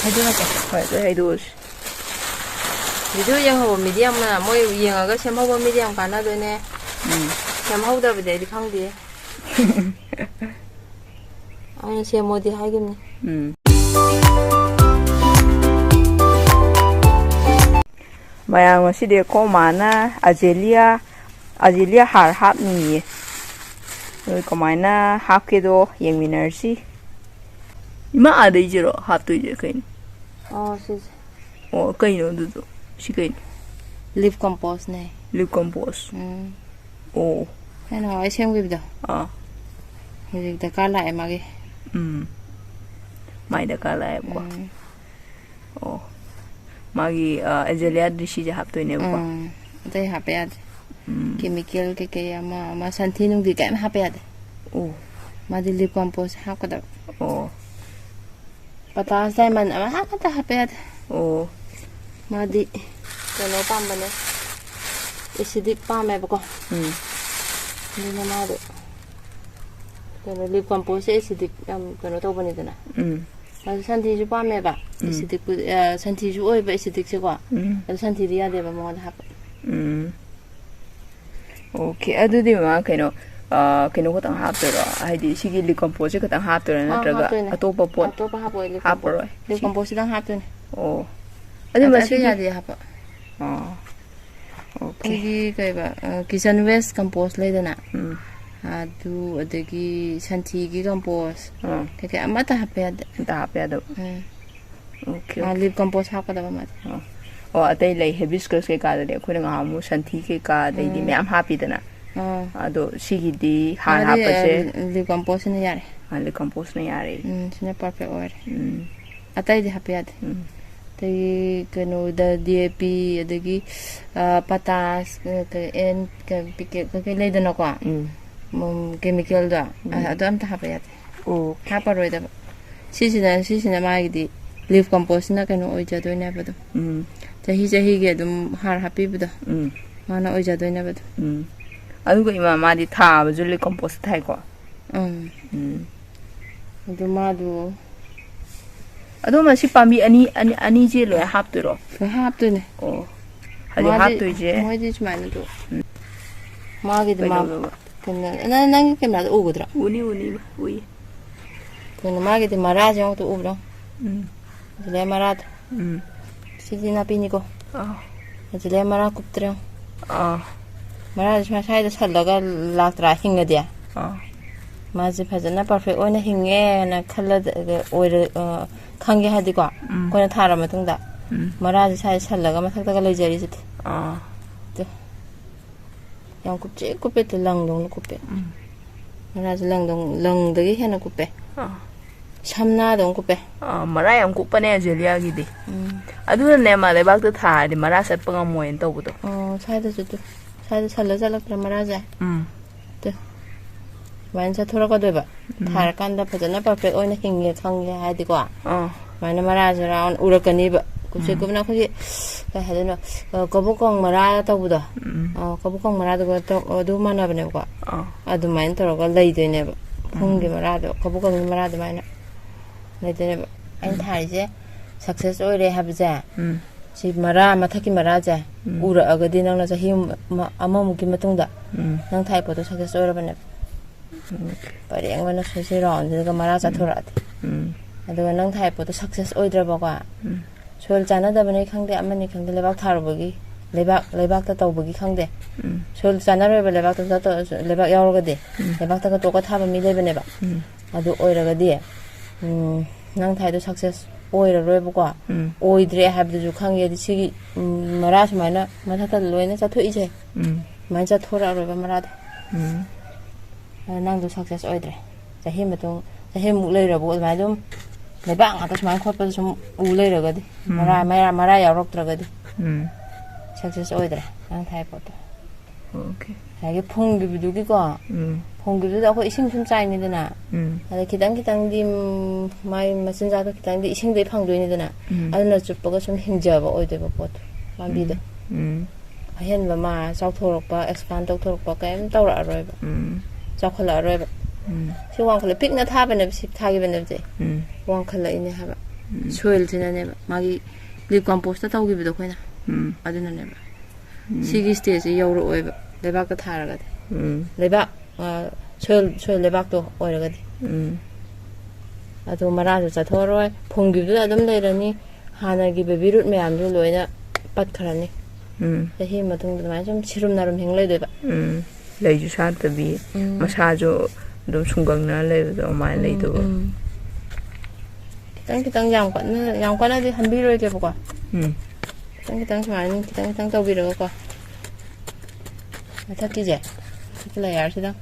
해드릴게. ꯍꯣꯏ 해두시. 비디오 영어 미디엄나 뭐 영어가 샘하고 미디엄 가나도네. 샘하고다보다 이렇게 강디. 아니 샘어디 하겠네. ꯃꯌꯥꯝ ꯉꯁꯤꯗꯤ ꯑꯩꯈꯣꯏ ꯃꯥꯅ ꯑꯖꯦꯂꯤꯌꯥ ꯍꯥꯔ ꯍꯥꯞꯅꯤꯌꯦ ꯑꯗꯨ ꯀꯃꯥꯏꯅ ꯍꯥꯞꯀꯦꯗꯣ ꯌꯦꯡꯃꯤꯟꯅꯔꯁꯤ 이마 아데이지로 합도이제 그인 시지 그인어 두두 시그인 립 컴포스네 립 컴포스 오 해나 아이 샘기비다 이제 깔라에 마게 마이다 깔라에 뭐 마기 에젤리아 드시제 합도이네 뭐 đây 합해야 돼 chemical cái mà santinung thì cái 합해야 돼 mà đi lip compost 합거든 Patas tayo man, makakata hapet. Oo. Madi. Kano pa ba na? Isidik pa may ba ko? Hindi na mado. Kano lip compost isidik kano to ba nito na? Kasi santi ju pa may ba? Isidik santi ju oy ba isidik siya ko? Kasi santi diya di ba mga hapet? Okay, ado di ba kano? Kinukutang haptero ay sige licompost katang haptero natraga atopa po atopa hapo hapero licompost lang hapton adi mas sige adi hapo okay kay ba kitchen waste compost lay dana adu adagi santi gi compost kay amata hapyad okay licompost hapo da ba atay lay hibiscus kay kada de ko nga mo santi kay kada di me am happy dana ado sigidi har hapase lip compost na yare lip compost na yare sina perfect or atay di happy tay kano da DAP adagi patas en kay lay dana ko chemical da ado am ta happy haparo da sisina maigi lip compost na kano oy jado na bado jahi ge dum har happy bado mana oy jado na bado adugo ima madi tha bajuli compost thai ko adu madu adu ma si pami ani je lo hapturo haptune hadi haptoije moidi chmanu do magi de ma kana nang kemna do ugudra uni kana magi de maraj yo to ubro le marat sidina piniko le marat kuptre Maraj masai da salaga laktra hinga dia maji phajana perfect oina hinge na khala oir khange hadi ko koina thara matung da maraj sai salaga mathak ta lei jari jiti yang kupche kupe te langdong kupe maraj lang dagi hena kupe samna dong kupe mara yang kupane jelia gidi aduna ne ma le bak ta tha di mara sat panga moyen to budo sai da jutu 사이드 살라살라 그러면하자. 또 완전 돌아가도 봐. 다 간다 보잖아. perfect 오늘 hinge 강게 하디고. 많이 말하자라 우럭거니 봐. 그치 그러나 거기 하더나 거북공 말아 떠보다. 거북공 말아도 또 어두만아 보내고. 아두 많이 들어가 레이드네 봐. 홍게 말아도 거북공 말아도 많이 레이드네 봐. 안 이제 success 오래 하자. 지 마라 마타키 마라자 우라 아가디 낭나 자히 아마무기 마통다 낭 타이포도 success 오라바네 파리앙마나 소시라 언제가 마라자 토라데 아두가 낭 타이포도 success 오이드라바가 솔 자나다바네 칸데 아마니 칸데 레박 타르보기 레박다 떠보기 칸데 솔 자나르바 레박다 떠 레박 야오르가데 레박다가 똑같 타바 미레베네바 아두 오이라가디 낭 타이도 success 오이라 로이보고 오이드레 하브도 칸게디 시기 마라스 마이나 마타타 로이나 자토 이제 만자 토라 로이바 마라데 낭도 success 오이드레 자히 마동 자히 묵레라보 마좀 레방 아까 좀 컷빠도 좀 우레라가디 마라 야록드라가디 success 오이드레 낭 타이포도 오케이 이게 퐁기비두기고 퐁기비도 아고 이싱 좀 짜이니드나 아데 기당디 마이 마신자도 기당디 이싱도 팡도이니드나 아나 쭈빠가 좀 힘져봐 오이데바 포도 마비도 아헨 마 자토록바 엑스판드 토록바 까임 떠라로이바 자콜라로이바 시 왕클레 픽나 타베네 시 타기베네지 왕클레 이네 하바 소일ꯁꯤ나네ꯕ 마기 리컴포스트 tau기비도 거이나 아드나네바 시기 스테이지 여우로에바 레박도 타라가데 레박 소일 레박도 오이라가데 아도 마라도 자토로이 봉기도 아듬 레이라니 하나기 베비룻 매암도 로이나 빠트카라니 히 마통도 많이 좀 치름 나름 행레되바 레이주 샤트비 마사조 좀 숭강나 레도 많이 레이도 기땅 양관아디 한비로 이렇게 보고 기땅 좀 아니 기땅 떠비려고 탁기제 그래 야시다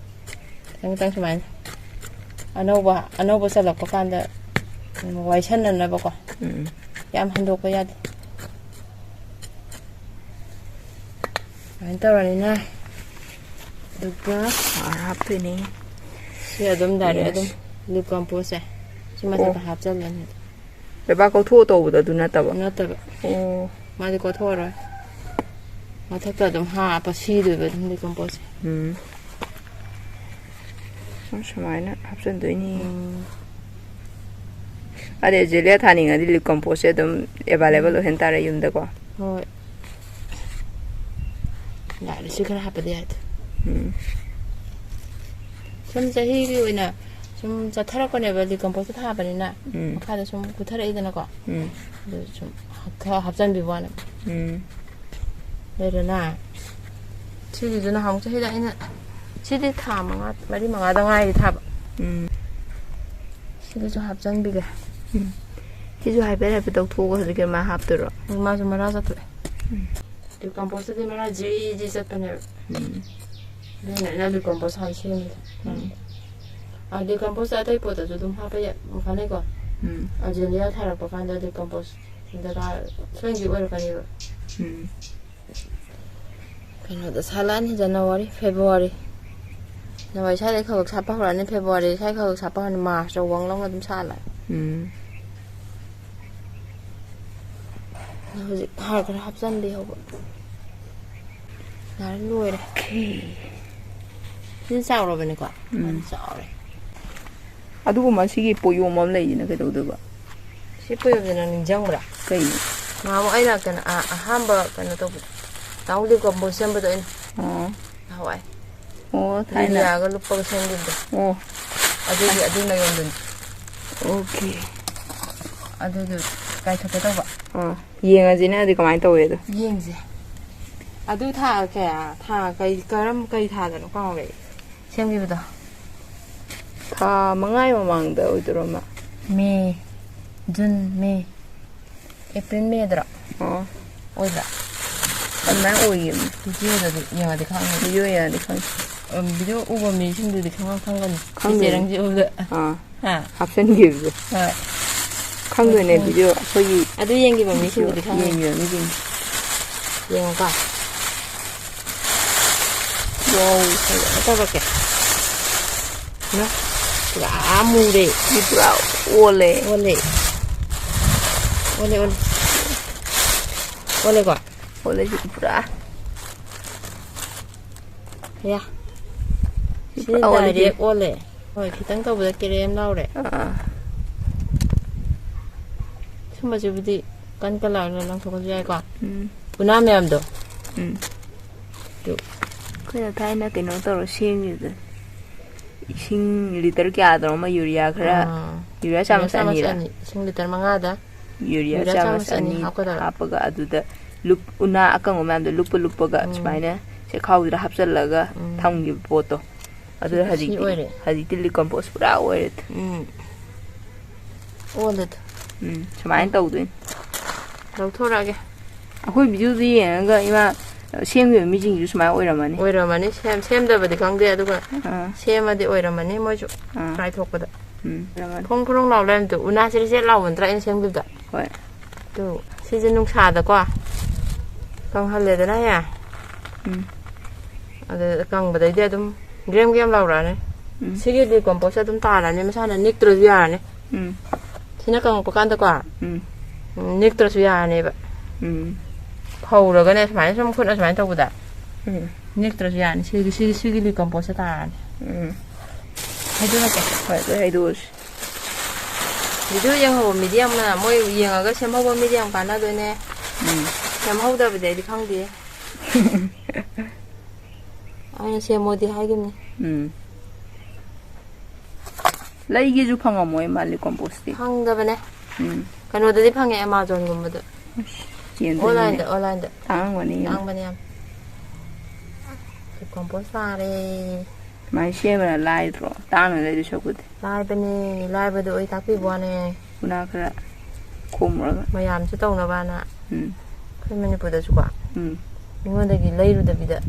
기땅 좀 아니 아노바 살럭고 간다 와이션은 나보고 얌 한도고 야돼 안 떠라니나 누가 하프니 시 아듬 다리 아듬 리컴포스 지마다 합절ለን ไปบ้านเขาทั่วโตบ่ดูนะตะบ่ 나타가 โอ้ 많이 거 토라 마타가 좀 하빠 시도 리컴포스 สมัยนะฮับซันตัวนี้อะเดเจเลียทานิงอะดิลิคอมโพสต์ดมเอวาเลเวลเห็นตาเรยุนเดกว่า 어. 나 시간 하빠 돼야 돼. 좀 자히비나 좀 자 타락거네 벌리건 벌써 타 버리나. 카드 좀 구타라 이드나 거. 좀 합산비 뭐하나. 내려나. 치디도나 한국 해다 있는 치디 타 mga 말이 mga 당아이 타. 치디 좀 합산비가. ที่จะให้ไปได้ไปตกทูก็จะเกิดมาฮับตัว 얼마 좀 말아서 또. 리건 벌써 되면 지지 썼더니. 네, 리건 벌써 한 시입니다. 아, 리건 벌써 아다이보다 좀 하봐야 뭐 가네 거. 아제리아 타라고 간다 리건 벌써. 내가 소행기 오래 가니로. 그래도 살란 자나와리 페브루아리. 나와 샤레 커 사파하는 페브루아리 사이커 사파하는 마스 왕롱가 좀 살라. hꯧ직 하루가 합산비 하고 나를 누워래 진짜 오래보니까 진짜 오래 아두고 마시기 보요만 레이나 그래도 봐 10분이면 인정무라 그이 마뭐 아이나 그나 한번 그나 또 나올리고 뭐 셈부터 나와이 타이나 야가 루퍼가 생긴데 아들이 나용든 오케이 아들도 가이터게 봐 yengazina di kamai tawed yengse adu tha kya tha kai karam kai tha da ko le semgibda tha mangai mamangda oidroma me jun me april me dra oidra anna oim video da yengade khang video ya di khang video ubo mi singdu di khang khang 제랑 지 오다 합선 give 한국의 비디오 거기 아들 연기만 미신들이 강 연기 영화가 와우 어떻게 나 아무래 이브라 올레 거 올레 이브라 야 시다리 올레 기타 거보다 게임 나오래 참마지부디 깐깔라는 랑토가 좋아해가 우나매암도 그냥 다이나 그냥 따로 시행이들 싱 리터 꺄도 뭐 유리아 그라 유리아 참사니라 싱 리터 망하다 유리아 참사니 하빠가 아두다 룹 우나 아까 오면도 루프가 스마이나 제 카우드라 합설라가 탐기 보도 아두 하지 딜리 컴포스 브라 오레 올레 스마인 떠우든 럭토라게 아코이 비디오지 얘가 이마 시행의 미징 유스 많이 오이라마니 샘다버디 강대 아두가 샘마디 오이라마니 뭐죠 트라이 톡거다 퐁퐁 나올랜드 우나시리제 나온드라 인생비다 또 시즌 농사다 과 강할래더나야 아데 강보다 이제 좀 그램 나오라네 시기디 컴포서 좀 따라네 마사나 닉트로지야네 지나간 거 간다 과 닉트로지야네 봐 파우라가네 많이 좀 큰어서 많이 더보다 닉트로지야네 시기 컴포서 따라네 해주나게 해도 비디오 영하고 미디엄나 뭐 영하가 샘하고 미디엄 가나도네. 샘하고다비 내디 강디. 아니 샘어디 하겠네. 레이기주 팡아 뭐에 말리 컴포스트. 팡다버네. 그노드디 팡에 아마존 군부도. 온라인데. 당원이. 당번이야. 컴포스트리. 많이 시에면 라이드로 다는 레디 쇼고데. 라이브도 어이 딱비 뭐하네. 구나 그래. 고무라가. 뭐야 떠오나바나. 그러면 보다 주고. 민원들이 레이루더비다.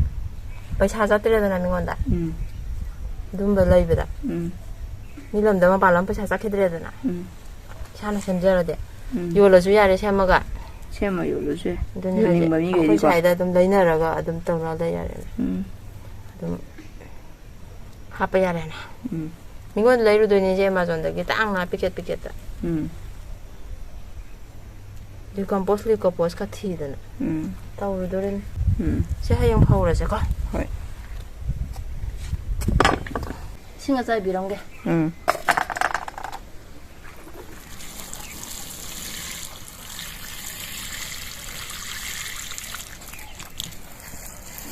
पैसा जातिरदना मिंगोंदा दुंबा लैबदा मिलमदमा पालम पैसा जाखिद्रेदना साना सेमजरदे योलसु यारे सेमगा same योलसु दुनि बमी Saida दुम लैनरगा दुम तौना यारे दुम हापा यारेना मिंगोंद लैरुदोनि जे अमेजोनदगी तांगना picket 리컴포스 가 티드나 타오르도린 제 하영 파오라제 거 ꯍꯣꯏ 싱어 짜이 비랑게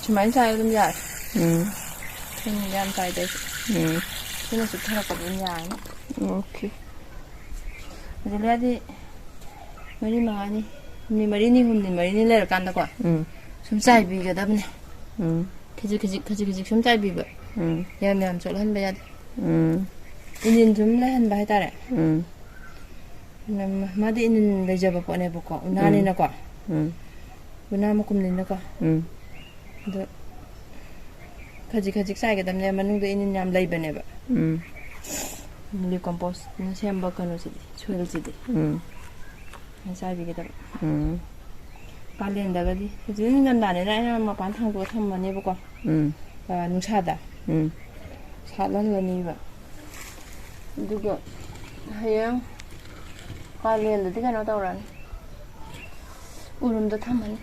주말 사이 좀 잘. 그냥 사이 돼. 그냥 좋더라고 그냥. 오케이. 이제 레디 머리 망하니. 머리니 머리니 내려 간다 거. 좀 사이 비게다네. 그지 좀 사이 비고. 야면 좀 한번 돼. 이는 좀 한번 해달래. 마디 있는 내 잡아 보내 볼까. 나니나 거. 우나 먹고 있는 거. 도 가지 사이게 담내 만능도 있는 ям 레이버네바 리컴포스 셈바 카노시 초일지디 사이비게다 빨린다가디 이제는 나네나 뭐 반탕도 탐만 해보고 농사다 살란거니바 누구 하영 빨린다디 가나 떠오라니 우름도 탐만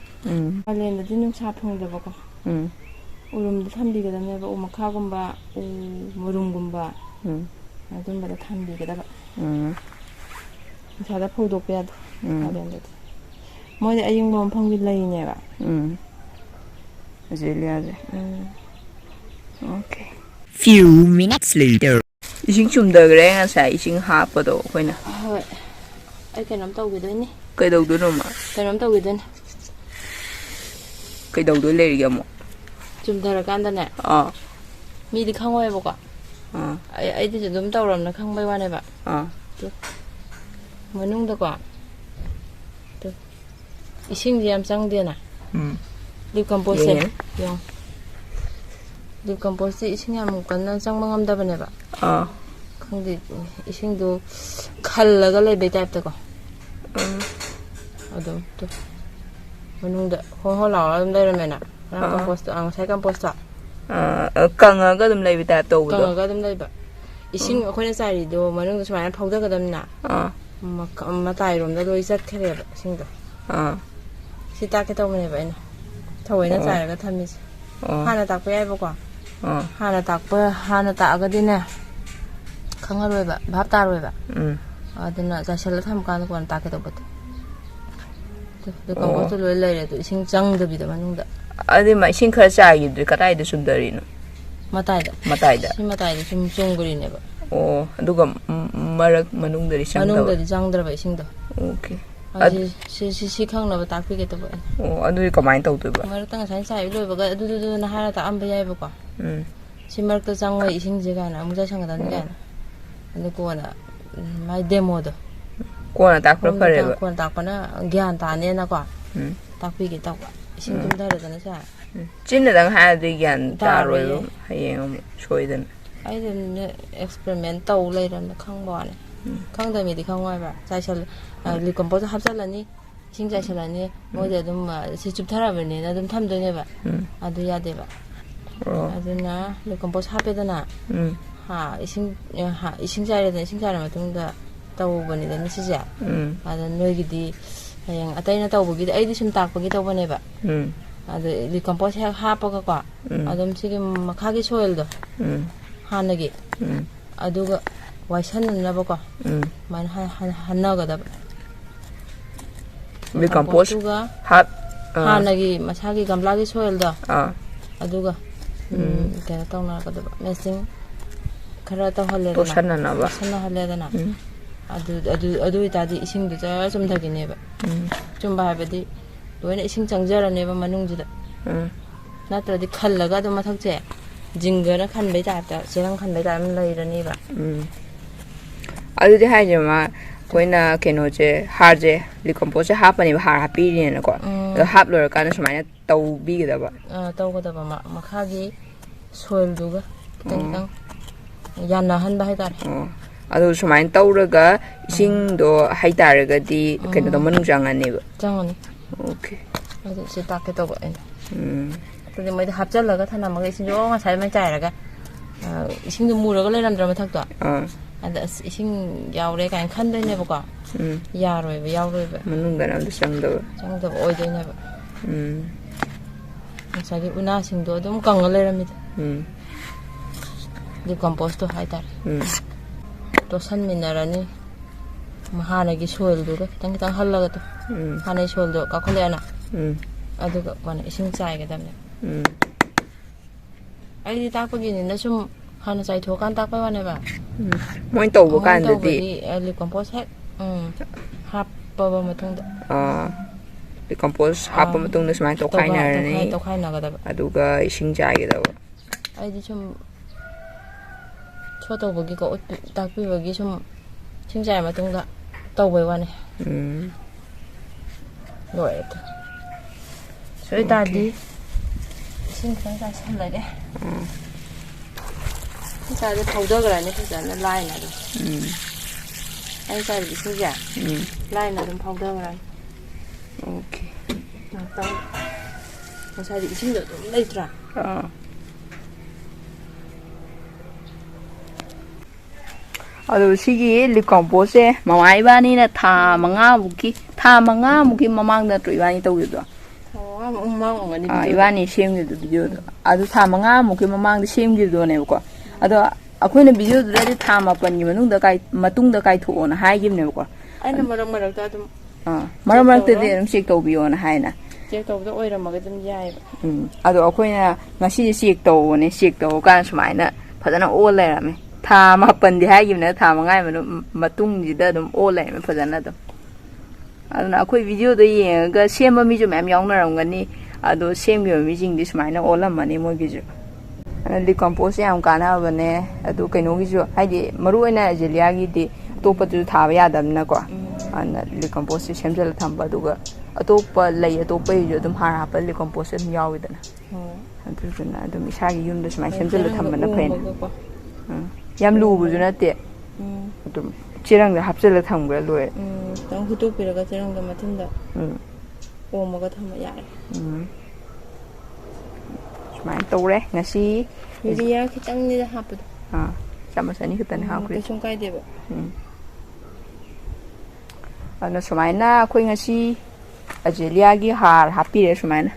빨린다디 농사 평도 보고 우름도 탐비게다네바 오마카곰바 무름곰바 아좀바다 탐비게다바 자다 포도 빼야도 가련데 뭐지 아잉범 펑빌라이네바 아질리아제 오케이 Few minutes later. 이싱 춤다 그래 ngasa 이싱 하빠도 거이나 ꯍꯣꯏ ꯑꯩ ꯀꯩꯅꯣꯝ ꯇꯧꯈꯤꯗꯣꯏꯅꯤ ꯀꯩꯗꯧꯗꯣꯏꯅꯣ ꯀꯩꯅꯣꯝ ꯇꯧꯈꯤꯗꯣꯏꯅꯤ ꯀꯩꯗꯧꯗꯣꯏ ꯂꯩꯔꯤꯒꯦ ꯑꯃꯨꯛ ꯆꯨꯝꯊꯔꯀꯥꯟꯗꯅꯦ ꯃꯤꯗꯤ ꯈꯪꯉꯣꯏꯕꯀꯣ ꯑꯩꯗꯤꯁꯨ ꯑꯗꯨꯝ ꯇꯧꯔꯝꯅ ꯈꯪꯕꯩ ꯋꯥꯅꯦꯕ ꯃꯅꯨꯡꯗꯀꯣ 이싱지 얌 짱되나 리컴포스 용 리컴포스 이싱이 얌 건난 짱망함다버네 봐 근데 이싱도 칼라가 레베 타입다고 어도 또 문ungda 호호라 엄다르메나 컴포스트 새 컴포스트 강아가 좀 레베 타입 tꯧꯕꯗꯣ 강아가 좀 레베 이싱 ꯑꯩꯈꯣꯏꯅ ꯆꯥꯏꯔꯤꯗꯣ ꯃꯅꯨꯡꯗ ꯁꯨꯃꯥꯏꯅ ꯐꯧꯗꯒꯗꯕꯅꯤꯅ ꯃꯇꯥꯏꯔꯣꯝꯗ ꯂꯣꯏ ꯆꯠꯈ꯭ꯔꯦꯕ 이싱도 시 닦게 떠보내봐 이나 저거는 자르가 탐미지 하나 닦고 해보고 하나 닦고 하나 닦아디네 강화로 해봐 밥 따로 해봐 아드나 자실로 탐가는 거는 닦게 떠보대 그건 것도 놀래래도 신장급이다 만능다 아니 막 싱크라 짜기들 가다이도 숨더리노 마타이다 심마타이다 좀 쫑그리네 봐 누가 마락 만웅들이 장들어 봐 신도 오케이 시 강나봐 닦기겠다 봐. 아두이 그만이 떠도봐. 마르땅 산사이 로버가 두두두나 하나다 안 봐야보고. 시마르도 장와 이싱지가나 아무자 상가다는 게 아니야. 근데 그거나 마이 데모도. 그거나 닦을 거래가. 그거나 닦거나 기한 다 내나고. 닦기겠다고. 이싱 좀 다르다는 사. 찐내당 해야 되긴 따로요. 하여금 소이든. 아이들 엑스페리멘트 떠 올라이란다 강보 안에. 강담이디 강와봐. 자실 리컴포즈 합살라니 싱자실라니 뭐제 좀 시집 타라버니 나 좀 탐도네 봐. 아도 야대 봐. 아드나 리컴포즈 합에다나 이싱자리든 싱자라 동다 떠오버니 되는 시자. 아드 너기디 그냥 아따이나 떠오보기도 아이디 좀 닦보기 떠보네 봐. 아드 리컴포즈 하빠가 아좀 지금 막 하기 소일도 하나기 아두가 와이선는나봐고 만 한나가다봐 리컴포스트 가 합 하나기 마사기 감라기 소일다 aduga kaya tong na kadaba messing khara ta halle to sanna ba sanna halle da na adu itadi ising du jar sum thagi ne ba chum ba ba di loina ising changjara ne ba manung ji da natra di khallaga do mathak che jingara khan bai ta ta serang khan bai ta am lai ra ni ba adu di hai jama koina keno je har je licompose hap ani har happy ne ko hap lor kan sumai tau bi ga ba tau ga da ba makhagi soil duga tang yanna han ba hai ta adu sumai tau raga ising do hai ta raga di keno do manung jang ani ba jangani okay adu se ta ke to ba 근데 뭐 합잘라가 타나 막 이신 조가 살만 짜라가 이신도 무르가 레란드라 마탁도 아다 이신 야오레 간 칸데네 보고 야로에 야로에 문능가람도 정도 오이데네 자기 우나싱도 좀 강을 레랍니다 디 컴포스트 하이다 또 산미나라니 하나기 소일도 땅땅 할라가 또 하나의 소일도 까콜레나 aduga wana ising chai ga damne ai di tak pagi ni na sum hana chai thokan tak pa wane ba moi to bu kan di li compost hek hap pa ba matung da li compost hap pa matung na smai to khai na ni to khai na ga da aduga ising chai ga da ai di sum choto bogi ko tak pi bogi sum sing chai matung da to bai wane rồi所以大地新生在上来的，现在的头这个人呢，是真的来那的，哎，在里是这样，来那种跑这个人 ，OK， 那当，我在里新的都累着，aduh sigi licompose mama ibani na tha manga muki mamang da to ibani to gido ibani shame gido video do adu tha manga muki mamang da shame gido ne ko ado akoina video du da tha ma pan gi manung da kai matung da kai thu na hai gim ne ko aina marak ta dum marak te de check to bi on hai na check to da oira ma ga dum yai ado akoina ngasi check to ne check to kan sumai na phadana o le ra me tha ma pan di hai gim na tha mangai matung ji da dum o le me phadana do aduna akoi video do yeng ga sem mi ju mem yong na ram gani ado sem gi mi jing di sumai na o lam mani mo gi ju licompose yam kana bane ado kaino gi ju hai di maru ina jelia gi di to pa ju tha ba ya dam na ko ana licompose sem jal tham ba du ga ato pa lei ato pa ju dum har ha pa licompose mi yaw idana adu juna dum isa gi yum da sumai sem jal tham ba na phen yam lu bu ju na te dum chirang da hapsel tham ga loe tang hutu pira ga chirang da matin da o ma ga tham ya sumai to re ngasi video khitang ni da hap sama sani khitan ha kri chung kai de ba ana sumai na khoi ngasi ajelia gi har happy re sumai na